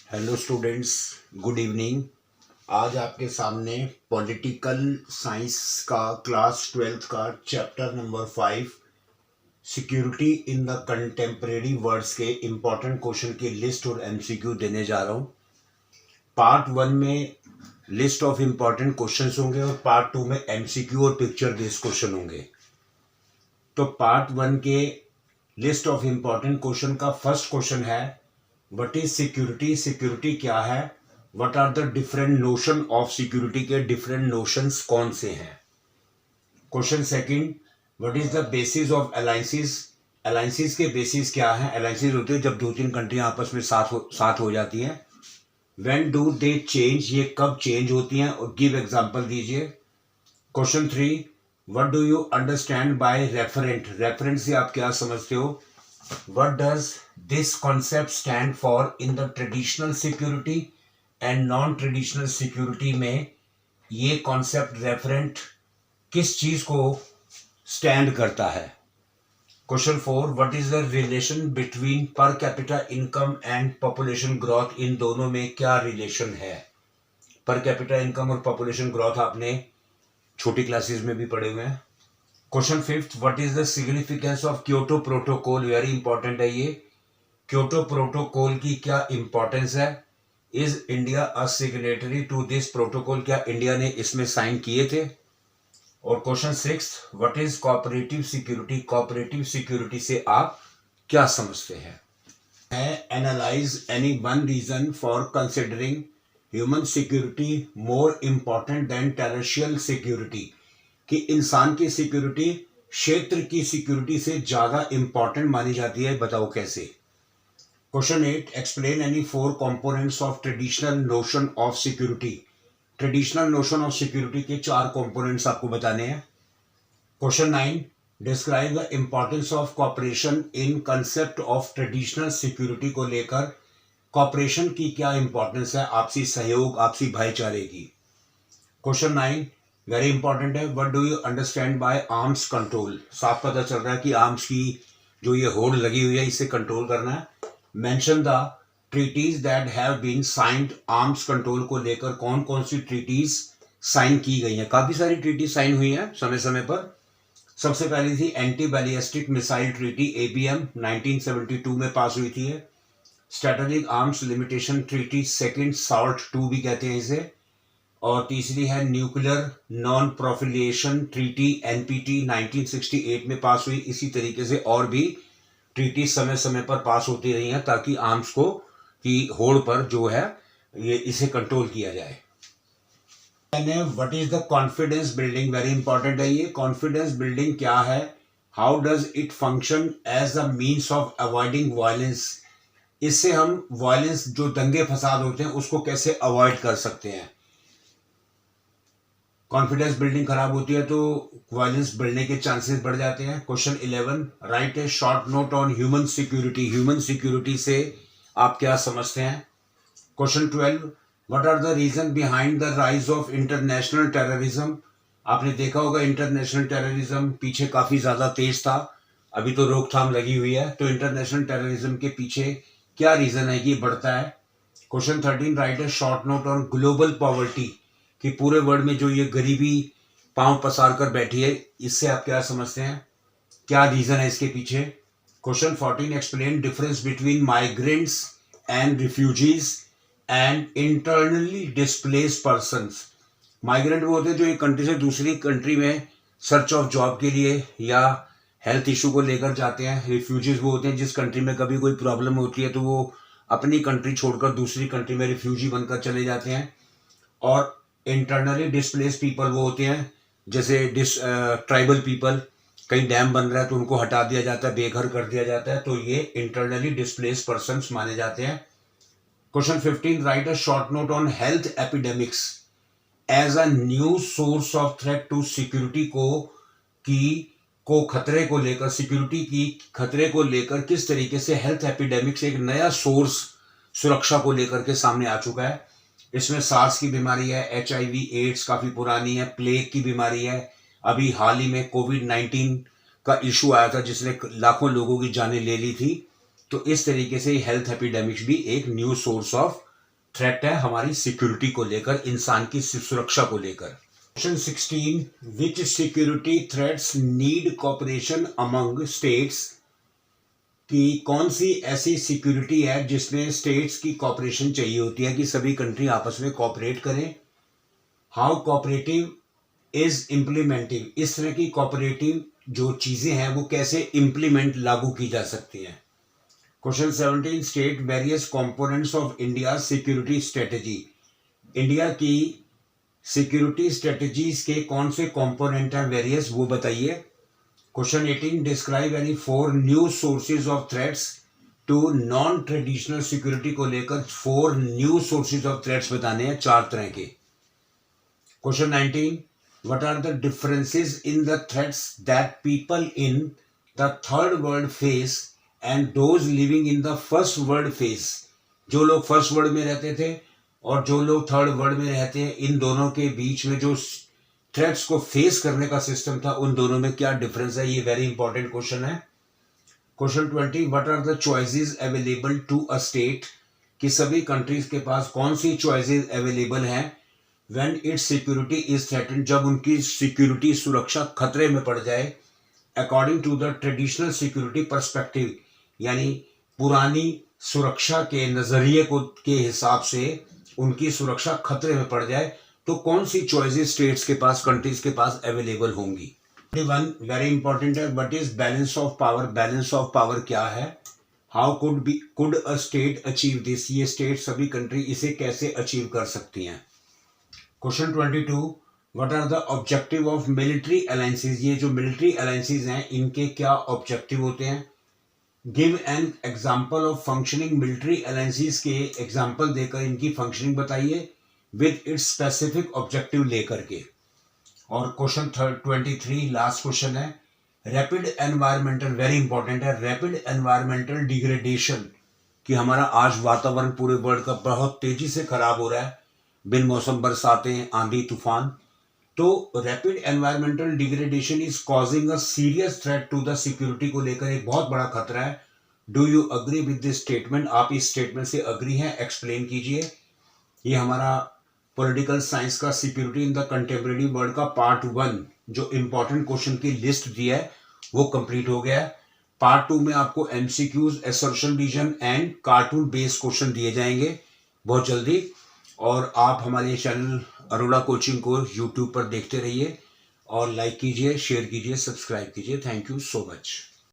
Hello students, good evening. आज आपके सामने पॉलिटिकल साइंस का क्लास 12th का chapter number 5 security in the contemporary words के इम्पोर्टेंट क्वेश्चन की लिस्ट और एमसीक्यू देने जा रहा हूँ। पार्ट 1 में लिस्ट ऑफ इम्पोर्टेंट क्वेश्चंस होंगे और पार्ट 2 में एमसीक्यू और पिक्चर बेस्ड क्वेश्चन होंगे। तो पार्ट 1 के लिस्ट ऑफ इम्पोर्टेंट क्वेश्चन का फर्स्ट क्वेश्चन है, व्हाट इज सिक्योरिटी? सिक्योरिटी क्या है? What are the different notion of security के डिफरेंट नोशंस कौन से हैं? Question second, what is the basis of alliances? Alliances के बेसिस क्या है? अलायंसेस होते हैं जब दो तीन कंट्रियां आपस में साथ हो जाती हैं। When do they change? ये कब चेंज होती हैं और गिव एग्जांपल दीजिए। Question 3, what do you understand by referent? Referent से आप क्या समझते हो? What does this concept stand for in the traditional security and non-traditional security में ये concept referent किस चीज को stand करता है? Question 4, what is the relation between per capita income and population growth? इन दोनों में क्या relation है? per capita income और population growth आपने छोटी क्लासेस में भी पढ़े हुए हैं। Question 5, what is the significance of Kyoto protocol? Very important है ये। क्योटो प्रोटोकॉल की क्या इंपॉर्टेंस है? Is India a signatory to this protocol? क्या इंडिया ने इसमें साइन किए थे? और question 6, what is cooperative security? Cooperative security से आप क्या समझते हैं? Analyse any one reason for considering human security more important than terrestrial security? कि इंसान की सिक्योरिटी क्षेत्र की सिक्योरिटी से ज्यादा इंपॉर्टेंट मानी जाती है, बताओ कैसे? Question 8, explain any 4 components of traditional notion of security? Traditional notion of security के 4 कंपोनेंट्स आपको बताने हैं। Question 9, describe the importance of cooperation in concept of traditional security को लेकर कॉपरेशन की क्या इंपॉर्टेंस है, आपसी सहयोग, आपसी भाईचारे की? क्वेश्चन 9 वेरी इंपॉर्टेंट है, what do you understand by arms control? साफ पता चल रहा है कि आर्म्स की जो ये होड़ लगी हुई है इससे कंट्रोल करना है। Mention the treaties that have been signed. Arms control को लेकर कौन कौन सी ट्रीटीज साइन की गई हैं? काफी सारी ट्रीटी साइन हुई हैं समय समय पर। सबसे पहली थी anti ballistic missile treaty, ABM 1972 में पास हुई थी। Strategic arms limitation treaty, second salt 2 भी कहते हैं इसे। और तीसरी है न्यूक्लियर नॉन प्रोफिलिएशन ट्रीटी, एनपीटी 1968 में पास हुई। इसी तरीके से और भी ट्रीटी समय समय पर पास होती रही हैं ताकि आर्म्स को की होड़ पर जो है ये इसे कंट्रोल किया जाए। What is the confidence building? Very important है ये। कॉन्फिडेंस बिल्डिंग क्या है? How does it function as a means of avoiding violence? इससे हम वायलेंस, जो दंगे फसाद होते हैं, उसको कैसे अवॉइड कर सकते हैं? कॉन्फिडेंस बिल्डिंग खराब होती है तो वायलेंस बढ़ने के चांसेस बढ़ जाते हैं। Question 11, write a short note on human security. Human security से आप क्या समझते हैं? Question 12, what are the reason behind the rise of international terrorism? आपने देखा होगा इंटरनेशनल टेररिज्म पीछे काफी ज्यादा तेज था, अभी तो रोकथाम लगी हुई है। तो इंटरनेशनल टेररिज्म के पीछे क्या रीजन है कि बढ़ता है? Question 13, right a short note on global poverty. कि पूरे वर्ल्ड में जो ये गरीबी पांव पसार कर बैठी है, इससे आप क्या समझते हैं? क्या रीजन है इसके पीछे? Question 14, explain difference between migrants and refugees and internally displaced persons. Migrant वो होते हैं जो एक कंट्री से दूसरी कंट्री में सर्च ऑफ जॉब के लिए या हेल्थ इशू को लेकर जाते हैं। रिफ्यूजीज वो होते हैं जिस कंट्री में कभी कोई प्रॉब्लम होती है तो वो अपनी कंट्री छोड़कर दूसरी कंट्री में रिफ्यूजी बनकर चले जाते हैं। और इंटरनली डिस्प्लेस्ड पीपल वो होते हैं जैसे ट्राइबल पीपल, कहीं डैम बन रहा है तो उनको हटा दिया जाता है, बेघर कर दिया जाता है, तो ये इंटरनली डिस्प्लेस्ड पर्सन्स माने जाते हैं। Question 15, write a short note on health epidemics as a new source of threat to security को खतरे को लेकर, सिक्योरिटी की खतरे को लेकर किस तरीके से हेल्थ एपिडेमिक्स एक नया सोर्स सुरक्षा को लेकर के सामने आ चुका है। इसमें सार्स की बीमारी है, HIV एड्स काफी पुरानी है, प्लेग की बीमारी है, अभी हाल ही में कोविड-19 का इशू आया था जिसने लाखों लोगों की जानें ले ली थी। तो इस तरीके से हेल्थ एपिडेमिक्स भी एक न्यू सोर्स ऑफ थ्रेट है हमारी सिक्योरिटी को लेकर, इंसान की सुरक्षा को लेकर। Question 16, which security threats need cooperation among states, कि कौन सी ऐसी सिक्योरिटी है जिसमें स्टेट्स की कोऑपरेशन चाहिए होती है कि सभी कंट्री आपस में कोऑपरेट करें। हाउ कोऑपरेटिव इज इम्प्लीमेंटिंग, इस तरह की कोऑपरेटिव जो चीजें हैं वो कैसे इम्प्लीमेंट लागू की जा सकती हैं। Question 17, state various components of India security strategy, India की सिक्योरिटी स्ट्रेटेजीज के कौन से कंपोनेंट हैं वेरियस, वो बताइए। Question 18, describe any 4 new sources of threats to non traditional security को लेकर 4 न्यू सोर्सेज ऑफ थ्रेट्स बताने हैं, 4 तरह के। Question 19, what are the differences in the threats that people in the third world face and those living in the first world face, जो लोग first world में रहते थे और जो लोग थर्ड वर्ल्ड में रहते हैं, इन दोनों के बीच में जो थ्रेट्स को फेस करने का सिस्टम था, उन दोनों में क्या डिफरेंस है, ये वेरी इंपॉर्टेंट क्वेश्चन है। Question 20, what are the choices available to a state, कि सभी कंट्रीज के पास कौन सी चॉइसेस अवेलेबल हैं when its security is threatened, जब उनकी सिक्योरिटी सुरक्षा खतरे में पड़ जाए, according to the traditional security perspective, यानी पुरानी सुरक्षा के नजरिए को के हिसाब से उनकी सुरक्षा खतरे में पड़ जाए तो कौन सी चॉइसेस स्टेट्स के पास, कंट्रीज के पास अवेलेबल होंगी। 21 वेरी इंपॉर्टेंट है, what is balance of power, balance of power क्या है, how could a state achieve this, ये स्टेट सभी कंट्री इसे कैसे अचीव कर सकती हैं। Question 22, what are the objective of military alliances, ये जो मिलिट्री अलायंसेस हैं इनके क्या ऑब्जेक्टिव होते हैं। Give an example of functioning military alliances के एग्जाम्पल देकर इनकी फंक्शनिंग बताइए विद इट्स स्पेसिफिक ऑब्जेक्टिव लेकर के। और क्वेश्चन 23 लास्ट क्वेश्चन है, रैपिड एनवायरमेंटल, वेरी इंपॉर्टेंट है, रैपिड एनवायरमेंटल डिग्रेडेशन, कि हमारा आज वातावरण पूरे वर्ल्ड का बहुत तेजी से खराब हो रहा है, बिन मौसम बरसातें, आंधी तूफान, तो rapid environmental degradation is causing a serious threat to the security को लेकर एक बहुत बड़ा खतरा है। Do you agree with this statement, आप इस स्टेटमेंट से अग्री हैं, एक्सप्लेन कीजिए। ये हमारा पॉलिटिकल साइंस का security in the contemporary world का पार्ट 1 जो इंपॉर्टेंट क्वेश्चन की लिस्ट दी है वो कंप्लीट हो गया है। पार्ट 2 में आपको MCQs, assertion reason and cartoon based question दिए जाएंगे बहुत जल्दी। और आप हमारे चैनल अरोड़ा कोचिंग को यूट्यूब पर देखते रहिए और लाइक कीजिए, शेयर कीजिए, सब्सक्राइब कीजिए। Thank you so much.